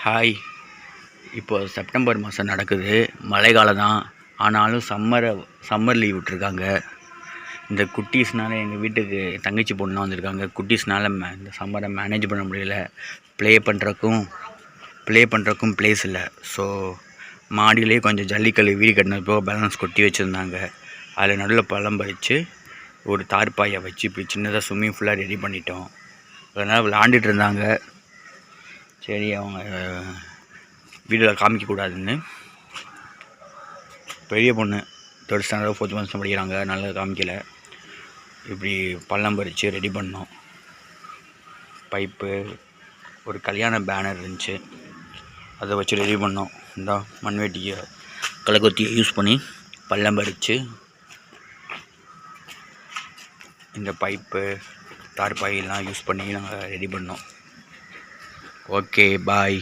Hi. இப்போ September மாதம் நடக்குது, மழைக்காலம் தான். ஆனாலும் சம்மர் லீவ் விட்ருக்காங்க. இந்த குட்டீஸ்னால எங்கள் வீட்டுக்கு தங்கச்சி பொண்ணுலாம் வந்திருக்காங்க. குட்டீஸ்னால இந்த சம்மரை மேனேஜ் பண்ண முடியல. ப்ளே பண்ணுறக்கும் ப்ளேஸ் இல்லை. ஸோ மாடியிலே கொஞ்சம் ஜல்லிக்கல் வீடு கட்டினப்போ பேலன்ஸ் கொட்டி வச்சுருந்தாங்க. அதில் நடுவில் பழம் பறித்து ஒரு தார்பாயை வச்சு இப்படி சின்னதாக ஸ்விம்மிங் ஃபுல்லாக ரெடி பண்ணிட்டோம். அதனால் விளாண்டுட்டு இருந்தாங்க. சரி, அவங்க வீடியோவில் காமிக்கக்கூடாதுன்னு பெரிய பொண்ணு 3rd ஸ்டாண்டர்ட் 4th மந்த்ஸ் படிக்கிறாங்க. நல்லா காமிக்கலை. இப்படி பள்ளம் பறித்து ரெடி பண்ணோம். பைப்பு, ஒரு கல்யாண பேனர் இருந்துச்சு, அதை வச்சு ரெடி பண்ணோம். இந்த மண்வெட்டியை களைக்கொத்தியை யூஸ் பண்ணி பள்ளம் பறித்து இந்த பைப்பு தார்பாயெல்லாம் யூஸ் பண்ணி நாங்கள் ரெடி பண்ணோம். ஓகே, பாய்.